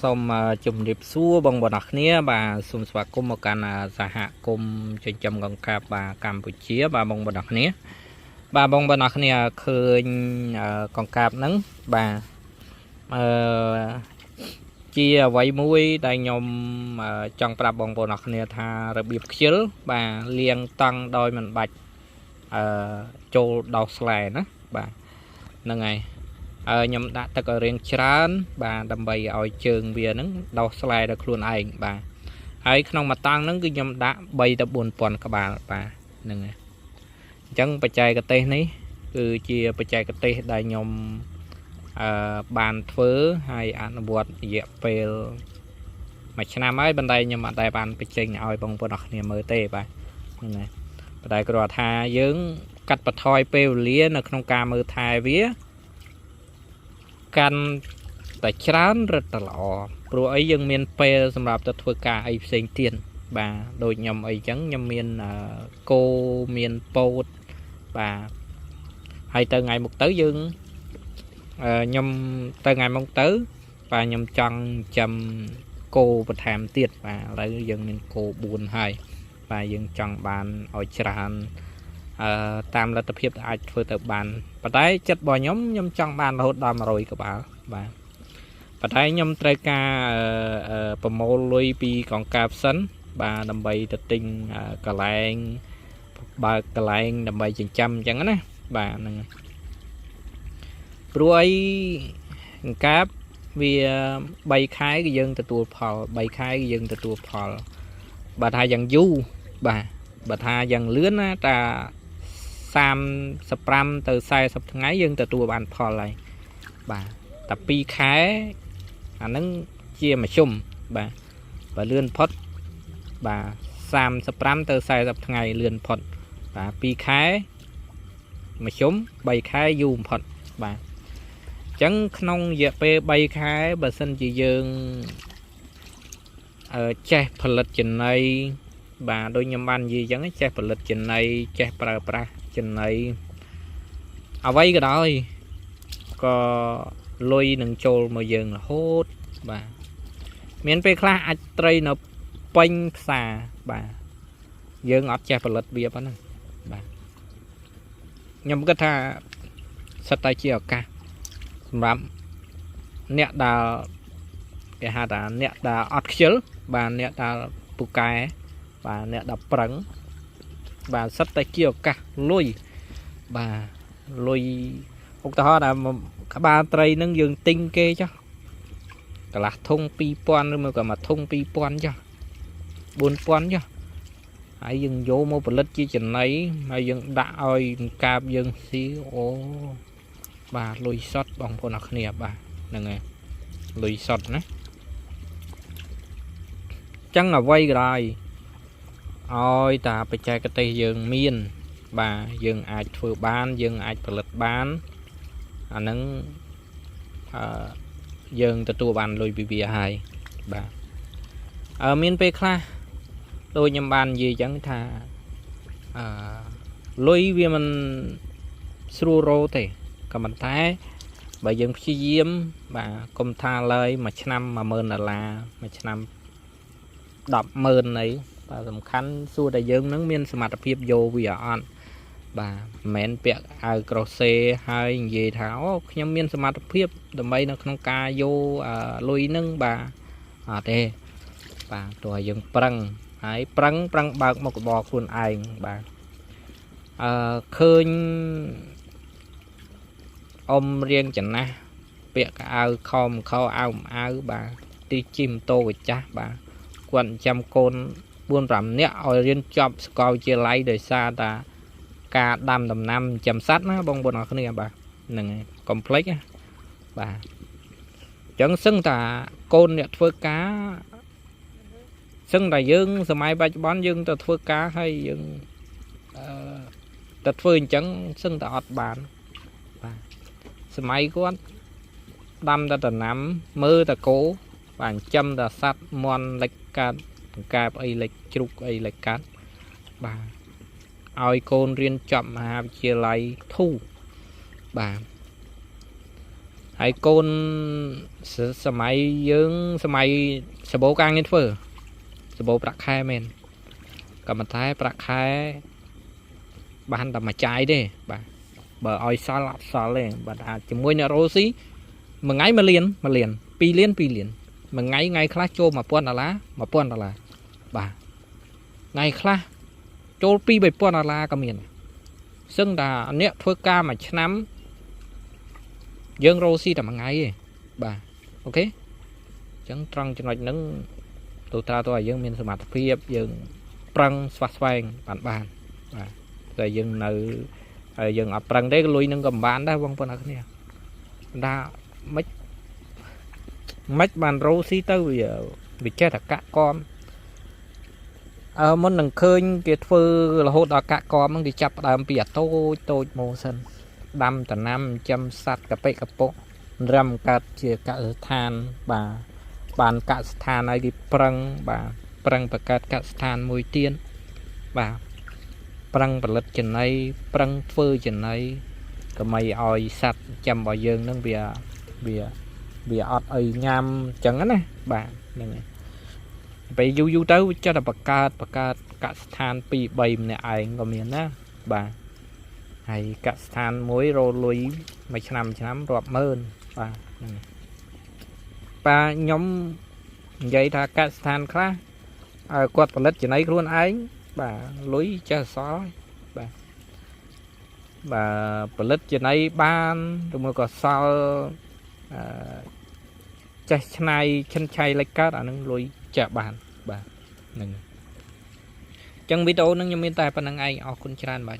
សូមជម្រាបសួរបងប្អូនអរគ្នាបាទសូមស្វាគមន៍មកកាន់សហគមន៍ចិញ្ចឹមកង្កែបបាទកម្ពុជាបាទបងប្អូនអរគ្នាបាទបងប្អូនអរគ្នាឃើញកង្កែបហ្នឹងបាទជាអ្វីមួយដែលខ្ញុំចង់ប្រាប់បងប្អូនអរគ្នាថារបៀបខ្ជិលបាទលាងតង់ដោយមិនបាច់ចូលដោសស្លែណាបាទហ្នឹងហើយខ្ញុំដាក់ទឹកឲ្យរៀងច្រើនបាទដើម្បីឲ្យជើងវាហ្នឹងដោះស្លែដល់ខ្លួនឯងបាទហើយក្នុងមួយតង់ហ្នឹងគឺខ្ញុំដាក់3ទៅ4000ក្បាលបាទហ្នឹងហើយអញ្ចឹងបច្ចេកទេសនេះគឺជាបច្ចេកទេសដែលខ្ញុំបានធ្វើហើយអនុវត្តរយៈពេលមួយឆ្នាំហើយបណ្ដៃខ្ញុំអត់ដែលបានបញ្ចេញឲ្យបងប្អូនអរគ្នាមើលទេបាទហ្នឹងហើយបណ្ដៃគ្រាន់ថាយើងកាត់បន្ថយពេលវេលានៅក្នុងការមើលថែវាកាន់តែច្រើនរឹតតែល្អព្រោះអីយើងមានពេលសម្រាប់ទៅធ្វើការអីផ្សេងទៀតបាទដូចខ្ញុំអីចឹងខ្ញុំមានគោមានពោតបាទហើយទៅថ្ងៃមុខទៅយើងខ្ញុំទៅថ្ងៃមុខទៅបាទខ្ញុំចង់ចាំគោបន្ថែមទៀតបាទឥឡូវយើងមានគោ4ហើយបាទយើងចង់បានឲ្យច្រើនតាមលទ្ធភាពដែលអាចធ្វើទៅបានប៉ុន្តែចិត្តរបស់ខ្ញុំចង់បានរហូតដល់100ក្បាលបាទប៉ុន្តែខ្ញុំត្រូវការប្រមូលលុយពីកង្កែបសិនបាទដើម្បីទៅទិញកន្លែងបើកកន្លែងដើម្បីចិញ្ចឹមអញ្ចឹងណាបាទហ្នឹងព្រោះអីកង្កែបវា3ខែគឺយើងទទួលផល3ខែគឺយើងទទួលផលបើថាយ៉ាងយូរបាទបើថាយ៉ាងលឿនណាតា35ទៅ40ថ្ងៃយើងទទួលបានផលហើយបាទតែ2ខែអាហ្នឹងជាមធ្យមបាទបើលឿនផុតបាទ35ទៅ40ថ្ងៃលឿនផុតបាទ2ខែមធ្យម3ខែយូរបំផុតបាទអញ្ចឹងក្នុងរយៈពេល3ខែបើសិនជាយើងចេះផលិតចំណីបាទដូចខ្ញុំបាននិយាយអញ្ចឹងចេះផលិតចំណីចេះប្រើប្រាស់ចំណីអ្វីក៏ដោយក៏លុយនឹងចូលមកយើងរហូតបាទមានពេលខ្លះអាចត្រីនៅពេញផ្សារបាទយើងអត់ចេះផលិតវាប៉ុណ្ណឹងបាទខ្ញុំគិតថាសិតតែជាឱកាសសម្រាប់អ្នកដែលគេហៅថាអ្នកដែលអត់ខ្ជិលបាទអ្នកដែលពូកែបាទអ្នកដែលប្រឹងបាទសិតតែជាឱកាសលុយបាទលុយឧទាហរណ៍ថាក្បាលត្រីនឹងយើងទិញគេចុះកន្លះធុង2000ឬមកក៏មួយធុង2000ចុះ4000ចុះហើយយើងយកមកផលិតជាចំណីហើយយើងដាក់ឲ្យកង្កែបយើងស៊ីអូបាទលុយសុតបងប្អូនអរគ្នាបាទហ្នឹងហើយលុយសុតណាចឹងអ្វីក៏ដោយឲ្យតាបច្ចេកទេសយើងមានបាទយើងអាចធ្វើបានយើងអាចផលិតបានអាហ្នឹងយើងទទួលបានលុយពីវាហើយបាទមានពេលខ្លះដូចខ្ញុំបាននិយាយចឹងថាលុយវាមិនស្រួលរកទេក៏ប៉ុន្តែបើយើងព្យាយាមបាទកុំថាឡើយមួយឆ្នាំ$10000មួយឆ្នាំ100000អីបាទសំខាន់សួរតែយើងនឹងមានសមត្ថភាពយកវាអត់បាទមិនមែនពាក់អាវក្រោះសេហើយនិយាយថាអូខ្ញុំមានសមត្ថភាពដើម្បីនៅក្នុងការយកលុយនឹងបាទអត់ទេបាទទោះឲ្យយើងប្រឹងហើយប្រឹងបើកមុខរបរខ្លួនឯងបាទឃើញអ៊ំរៀងចំណាស់ពាក់កៅអៅខោអាវបាទទីជិះម៉ូតូកាចាស់បាទគាត់ចាំកូន4-5នាក់ឲ្យរៀនចប់សាកលវិទ្យាល័យដោយសារតាការដាំដំណាំចំសัตว์ណាបងប្អូនអរគ្នាបាទហ្នឹងហើយកុំភ្លេចណាបាទអញ្ចឹងសឹងតាកូនអ្នកធ្វើការសឹងតែយើងសម័យបច្ចុប្បន្នយើងទៅធ្វើការហើយយើងទៅធ្វើអញ្ចឹងសឹងតែអត់បានបាទសម័យគាត់ដាំតែដំណាំមើលតែគោបាទចិញ្ចឹមតែសត្វមន់លិចកាត់កង្កែបអីលិចជ្រូកអីលិចកាត់បាទឲ្យកូនរៀនចប់មហាវិទ្យាល័យធូបាទ hay côn sơ máy dương sơ máy sơ bố càng nhân phở sơ bố bạc khai men cầm mặt thái bạc khai bàn tầm mà trái đi bà oi xa lên bà đã chỉ môi nhà rô xí mà ngay mà liền pi liền mà ngay khá chô mà buôn là bà ngay khá chô pi bày buôn là cầm miềnซึ่ง đã nè thôi ca mà nắm dương rô xí tầm ngay bà ok chẳng trăng cho nói nâng tụi ta tôi dương miền sầm mặt phiếp dương trăng xoát xoang bàn rồi dương nữ dương ập trăng đấy lui nâng cầm bán đó vâng phần này đã mấy bàn rô xí tới bây giờ bị chết là cả con muốn nâng khơi cái phơi là hốt đó cả con mang đi chập đam bịa tôi mô sân đâm tận 500 sắt cà phê cà phô răm cà chia cả than bà bàn cả than này đi prang bà prang bạc cả than mùi tiên bà prang bật lật trên này prang phơi trên này cái mày oi sắt chăm bao dương nâng bìa ọt ơi nham chẳng á nè bà này vậy du tới cho là bạc cả than pi bày này ai có miền á bà hay cả than muối rô lùi mấy năm rọp mơn bà nhóm vậy ta cả than khác quạt và lết chỉ lấy luôn ấy bà lối cho xó bà lết chỉ lấy ban rồi mới có sao chạy này chân chay lấy cát ở nâng lối chợ bàn bà chẳng biết đâu nâng như miền Tây bà nâng ai ở con tràn bà